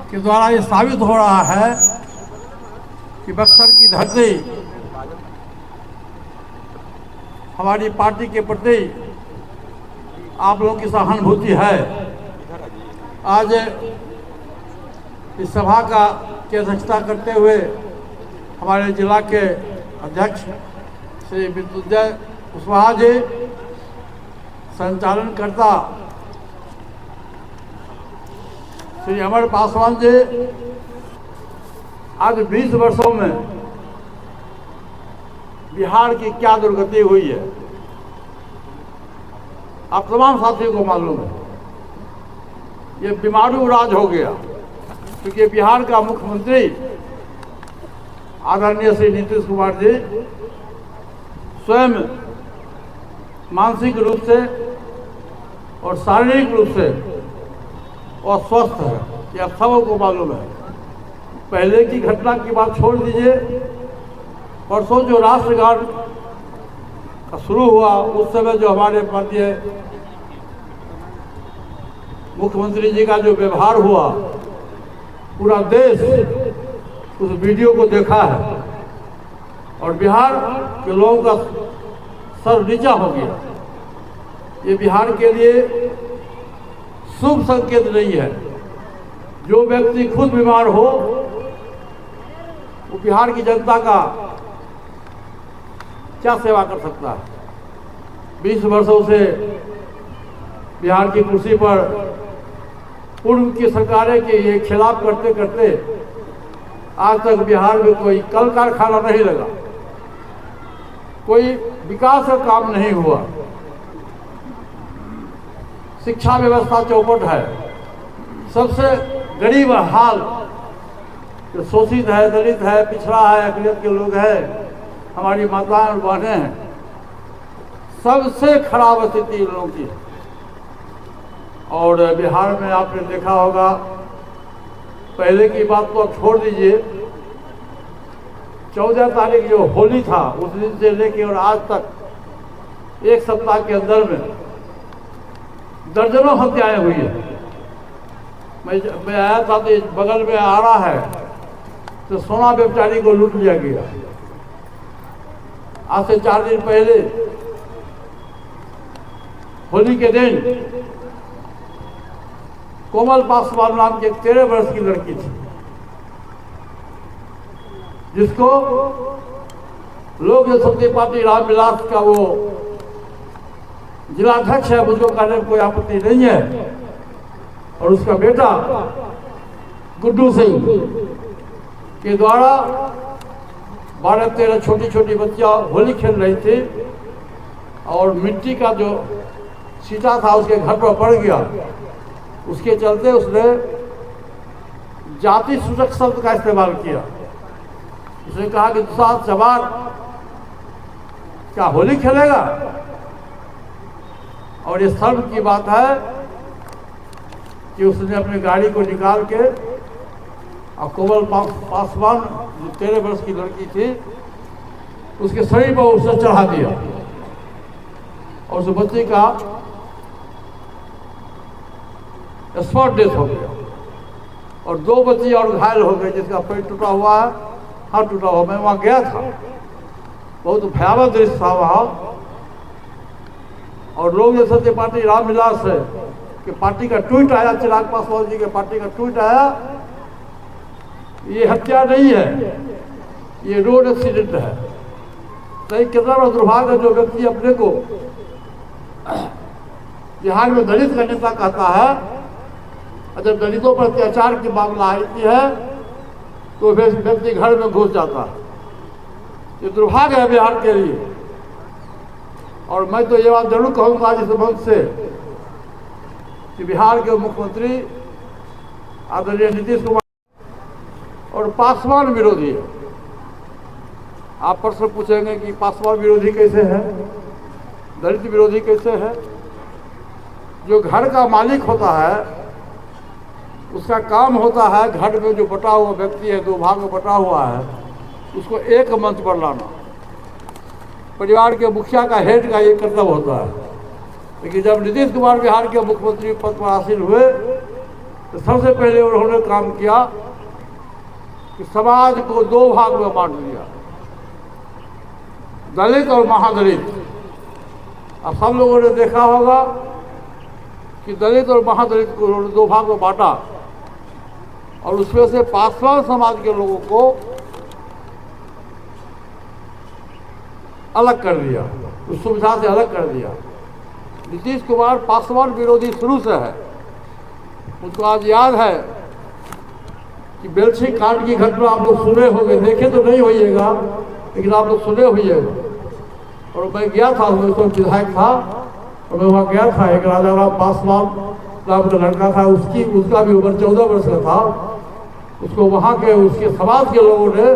के द्वारा ये साबित हो रहा है कि बक्सर की धरती हमारी पार्टी के प्रति आप लोगों की सहानुभूति है। आज इस सभा की अध्यक्षता करते हुए हमारे जिला के अध्यक्ष श्री मृत्युंजय कुशवाहा जी, संचालनकर्ता श्री अमर पासवान जी, आज 20 वर्षों में बिहार की क्या दुर्गति हुई है आप तमाम साथियों को मालूम है। ये बीमारू राज हो गया, क्योंकि बिहार का मुख्यमंत्री आदरणीय श्री नीतीश कुमार जी स्वयं मानसिक रूप से और शारीरिक रूप से अस्वस्थ है, ये आप सबों को मालूम है। पहले की घटना की बात छोड़ दीजिए, परसों जो राष्ट्रगान का शुरू हुआ उस समय जो हमारे माननीय मुख्यमंत्री जी का जो व्यवहार हुआ, पूरा देश उस वीडियो को देखा है और बिहार के लोगों का सर नीचा हो गया। ये बिहार के लिए शुभ संकेत नहीं है। जो व्यक्ति खुद बीमार हो वो बिहार की जनता का क्या सेवा कर सकता है। 20 वर्षों से बिहार की कुर्सी पर पूर्व की सरकारें के ये खिलाफ करते करते आज तक बिहार में कोई कल कारखाना नहीं लगा, कोई विकास का काम नहीं हुआ, शिक्षा व्यवस्था चौपट है, सबसे गरीब हाल जो शोषित है, दलित है, पिछड़ा है, अकलियत के लोग हैं, हमारी माताएं और बहनें हैं, सबसे खराब स्थिति इन लोगों की है। और बिहार में आपने देखा होगा, पहले की बात तो आप छोड़ दीजिए, 14 तारीख जो होली था उस दिन से लेके और आज तक एक सप्ताह के अंदर में दर्जनों हत्याएं हुई है। मैं आया था तो बगल में आ रहा है तो सोना व्यभिचारी को लूट लिया गया। आज से 4 दिन पहले होली के दिन कोमल पासवान नाम की 13 वर्ष की लड़की थी, जिसको लोक जनशक्ति पार्टी रामविलास का वो जिलाध्यक्ष है, मुझको कहने में कोई आपत्ति नहीं है, और उसका बेटा गुड्डू सिंह के द्वारा 12-13 छोटी छोटी बच्चियां होली खेल रही थी और मिट्टी का जो छींटा था उसके घर पर पड़ गया। उसके चलते उसने जाति सूचक शब्द का इस्तेमाल किया। उसने कहा कि दूसरा जवान क्या होली खेलेगा। और ये शर्म की बात है कि उसने अपनी गाड़ी को निकाल के और कोमल पासवान जो 13 वर्ष की लड़की थी उसके शरीर पर उसने चढ़ा दिया और उस बच्ची का स्पॉट डेथ हो गया और 2 बच्चे और घायल हो गए, जिसका पेट टूटा हुआ है, हाथ टूटा हुआ। मैं वहाँ गया था, बहुत भयावह दृश्य था वहाँ। और लोक जनशक्ति पार्टी रामविलास है कि पार्टी का ट्वीट आया, चिराग पासवान जी के पार्टी का ट्वीट आया, ये हत्या नहीं है, ये रोड एक्सीडेंट है। तो कितना बड़ा दुर्भाग्य है जो व्यक्ति अपने को बिहार में दलित का नेता कहता है, जब दलितों पर अत्याचार की मामला आती है तो व्यक्ति घर में घुस जाता है। ये दुर्भाग्य है बिहार के लिए। और मैं तो ये बात जरूर कहूँगा आज इस मंच से कि बिहार के मुख्यमंत्री आदरणीय नीतीश कुमार और पासवान विरोधी है। आप प्रश्न पूछेंगे कि पासवान विरोधी कैसे है, दलित विरोधी कैसे है। जो घर का मालिक होता है उसका काम होता है घर में जो बटा हुआ व्यक्ति है, 2 भाग में बटा हुआ है, उसको एक मंच पर लाना। परिवार के मुखिया का हेड का ये कर्तव्य होता है। लेकिन जब नीतीश कुमार बिहार के मुख्यमंत्री पद पर हासिल हुए तो सबसे पहले उन्होंने काम किया कि समाज को दो भाग में बांट दिया, दलित और महादलित। अब सब लोगों ने देखा होगा कि दलित और महादलित को उन्होंने दो भाग में बांटा और उसमें से पासवान समाज के लोगों को अलग कर दिया, उस सुविधा से अलग कर दिया। नीतीश कुमार पासवान विरोधी शुरू से है। मुझको आज याद है कि बेलछी कांड की घटना आप लोग सुने होंगे, देखे तो नहीं होइएगा लेकिन आप लोग सुने होइएगा। और मैं गया था, मैं तो विधायक था और मैं वहाँ गया था। एक राजा राम पासवान नाम का लड़का था, उसका भी उम्र 14 वर्ष का था। उसको वहाँ के उसके समाज के लोगों ने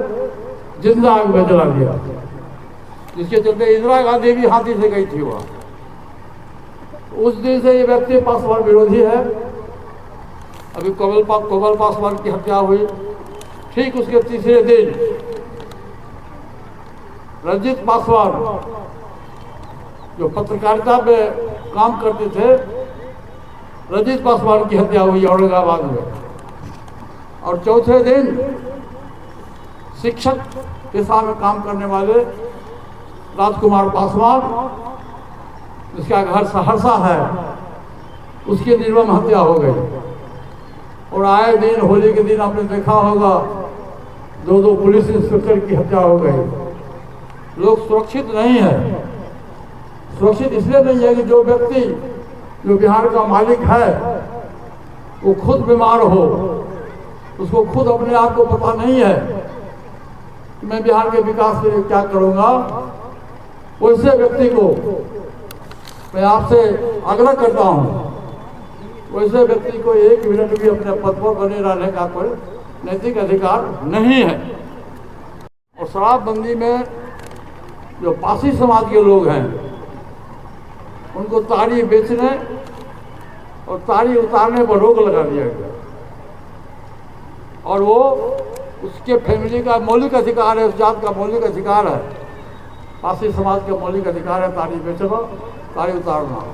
जिंदा आग में जला दिया, जिसके चलते इंदिरा गांधी भी हाथी से गई थी वहाँ। उस दिन से ये व्यक्ति पासवान विरोधी है। अभी कोमल पासवान की हत्या हुई, ठीक उसके तीसरे दिन रंजीत पासवान जो पत्रकारिता में काम करते थे, रंजीत पासवान की हत्या हुई औरंगाबाद में। और चौथे दिन शिक्षक पेशा में काम करने वाले राजकुमार पासवान, जिसका घर सहरसा है, उसकी निर्मम हत्या हो गई। और आए दिन होली के दिन आपने देखा होगा दो पुलिस इंस्पेक्टर की हत्या हो गई। लोग सुरक्षित नहीं है। सुरक्षित इसलिए नहीं है कि जो व्यक्ति जो बिहार का मालिक है वो खुद बीमार हो, उसको खुद अपने आप को पता नहीं है कि मैं बिहार के विकास के लिए क्या करूंगा। वैसे व्यक्ति को मैं आपसे आग्रह करता हूं, वैसे व्यक्ति को एक मिनट भी अपने पद पर बने रहने का कोई नैतिक अधिकार नहीं है। और शराबबंदी में जो पासी समाज के लोग हैं उनको ताड़ी बेचने और ताड़ी उतारने पर रोक लगा दिया गया। और वो उसके फैमिली का मौलिक अधिकार है, उस जात का मौलिक अधिकार है, पासी समाज का मौलिक अधिकार है ताड़ी बेचना, ताड़ी उतारना।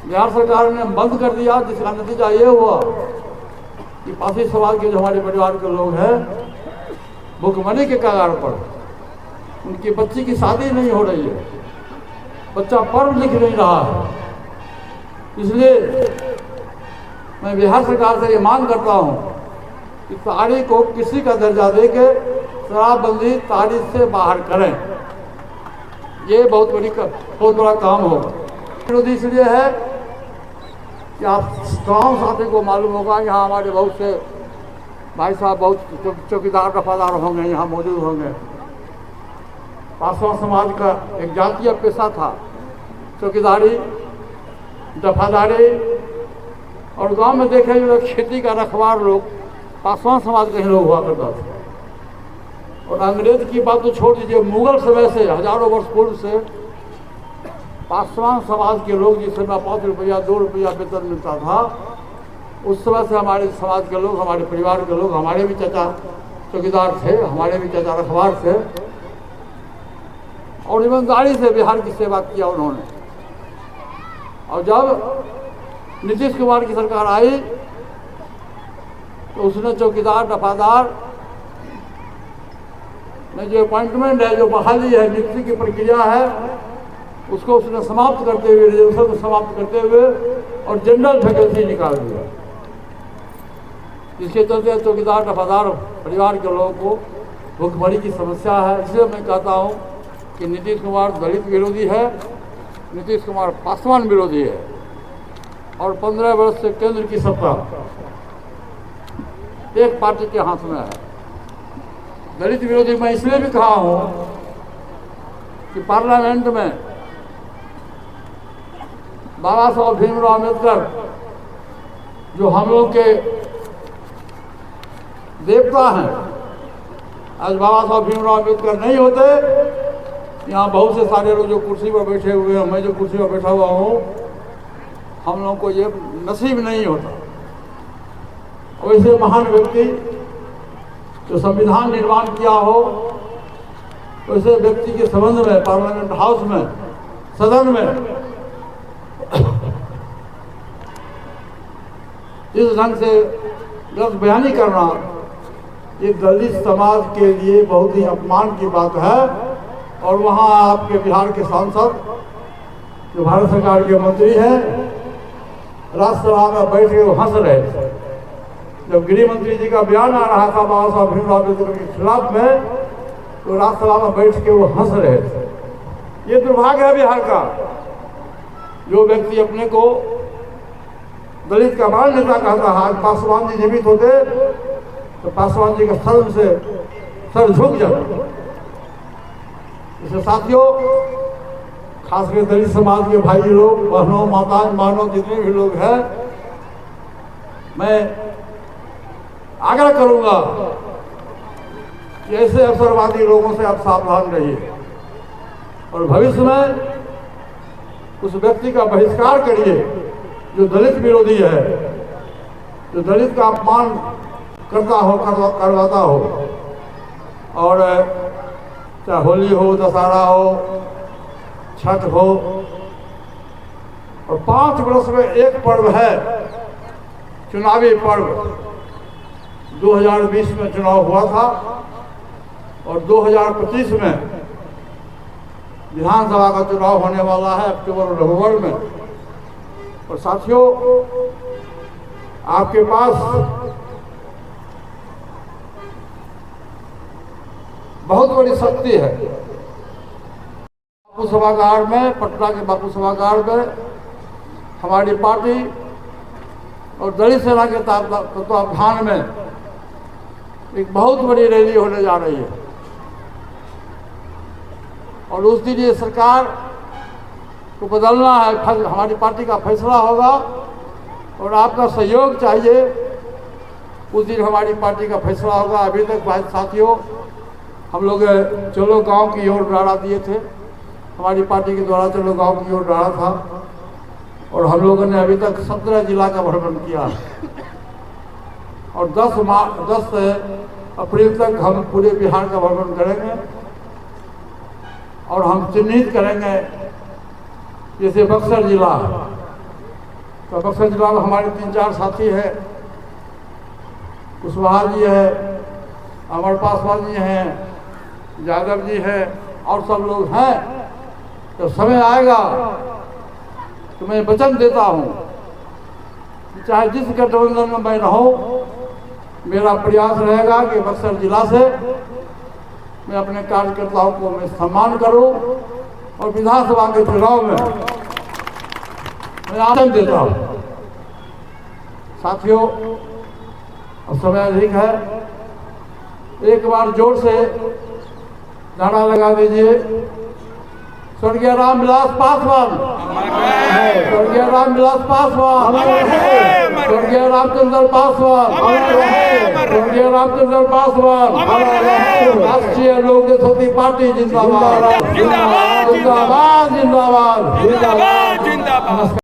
बिहार सरकार ने बंद कर दिया, जिसका नतीजा ये हुआ कि पासी समाज के जो हमारे परिवार के लोग हैं भुखमरी के कगार पर, उनकी बच्ची की शादी नहीं हो रही है, बच्चा पढ़ लिख नहीं रहा है। इसलिए मैं बिहार सरकार से ये मांग करता हूँ कि ताड़ी को किसी का दर्जा देके शराबबंदी ताड़ी से बाहर करें। ये बहुत बड़ा काम होगा। विरोधी इसलिए है कि आप गाँव साथी को मालूम होगा, यहाँ हमारे बहुत से भाई साहब बहुत चौकीदार वफादार होंगे, यहाँ मौजूद होंगे। पासवान समाज का एक जातीय पेशा था चौकीदारी, दफादारी। और गांव में देखे जो खेती का रखवार लोग पासवान समाज के ही लोग हुआ करता था। और अंग्रेज की बात तो छोड़ दीजिए, मुगल समय से हजारों वर्ष पूर्व से पासवान समाज के लोग, जिस समय 5 रुपया 2 रुपया वेतन मिलता था, उस समय से हमारे समाज के लोग, हमारे परिवार के लोग, हमारे भी चाचा चौकीदार थे, हमारे भी चाचा रखवार थे, और ईमानदारी से बिहार की सेवा किया उन्होंने। और जब नीतीश कुमार की सरकार आई तो उसने चौकीदार दफादार में जो अपॉइंटमेंट है, जो बहाली है, नियुक्ति की प्रक्रिया है, उसको उसने समाप्त करते हुए, रिजर्वेशन को समाप्त करते हुए और जनरल वैकेंसी निकाल दिया। जिसके चलते चौकीदार दफादार परिवार के लोगों को भुखमरी की समस्या है। इसलिए मैं कहता हूँ कि नीतीश कुमार दलित विरोधी है, नीतीश कुमार पासवान विरोधी है। और 15 वर्ष से केंद्र की सत्ता एक पार्टी के हाथ में है। दलित विरोधी मैं इसलिए भी कहा हूँ कि पार्लियामेंट में बाबा साहब भीमराव अम्बेडकर जो हम लोग के देवता हैं, आज बाबा साहब भीमराव अम्बेडकर नहीं होते, यहाँ बहुत से सारे लोग जो कुर्सी पर बैठे हुए हैं, मैं जो कुर्सी पर बैठा हुआ हूँ, हम लोगों को ये नसीब नहीं होता। वैसे महान व्यक्ति जो संविधान निर्माण किया हो, वैसे व्यक्ति के संबंध में पार्लियामेंट हाउस में, सदन में इस ढंग से गलत बयानी करना ये दलित समाज के लिए बहुत ही अपमान की बात है। और वहाँ आपके बिहार के सांसद जो भारत सरकार के मंत्री हैं, राज्यसभा में बैठ के वो हंस रहे थे जब गृह मंत्री जी का बयान आ रहा था बाबा साहब भीमराव अम्बेडकर के खिलाफ में, तो राज्यसभा में बैठ के वो हंस रहे थे। ये दुर्भाग्य है बिहार का। जो व्यक्ति अपने को दलित का महान नेता कहता है, आज पासवान जी जीवित होते तो पासवान जी का सर झुक जाता। इसलिए साथियों, खासकर दलित समाज के भाई लोग, बहनों, माताएं, बहनों, जितने भी लोग हैं, मैं आग्रह करूंगा कि ऐसे अवसरवादी लोगों से आप सावधान रहिए और भविष्य में उस व्यक्ति का बहिष्कार करिए जो दलित विरोधी है, जो दलित का अपमान करता हो, करवाता हो। और चाहे होली हो, दशहरा हो, छठ हो, और 5 वर्ष में एक पर्व है चुनावी पर्व। 2020 में चुनाव हुआ था और 2025 में विधानसभा का चुनाव होने वाला है अक्टूबर और नवंबर में। और साथियों, आपके पास बहुत बड़ी शक्ति है। बापू सभागार में, पटना के बापू सभागार में हमारी पार्टी और दलित सेना के तत्वावधान में एक बहुत बड़ी रैली होने जा रही है। और उस दिन ये सरकार को बदलना है, हमारी पार्टी का फैसला होगा और आपका सहयोग चाहिए। उस दिन हमारी पार्टी का फैसला होगा। अभी तक भाई साथियों, हम लोग चलो गांव की ओर नारा दिए थे, हमारी पार्टी के द्वारा चलो गांव की ओर नारा था, और हम लोगों ने अभी तक 17 जिला का भ्रमण किया और 10 अप्रैल तक हम पूरे बिहार का भ्रमण करेंगे। और हम चिन्हित करेंगे, जैसे बक्सर जिला, तो बक्सर जिला में हमारे 3-4 साथी हैं, कुशवाहा जी है, अमर पासवान जी हैं, यादव जी हैं, और सब लोग हैं। तो समय आएगा तो मैं वचन देता हूँ कि चाहे जिस गठबंधन में मैं रहूँ, मेरा प्रयास रहेगा कि बक्सर जिला से मैं अपने कार्यकर्ताओं को मैं सम्मान करूं और विधानसभा के चुनाव में मैं आवेदन देता हूं। साथियों, अब समय अधिक है, एक बार जोर से नारा लगा दीजिए, स्वर्गीय रामविलास पासवान, स्वर्गीय रामविलास पासवान, स्वर्गीय रामचंद्र पासवान, स्वर्गीय रामचंद्र पासवान, राष्ट्रीय लोक जनशक्ति पार्टी जिंदाबाद, जिंदाबाद, जिंदाबाद, जिंदाबाद, जिंदाबाद।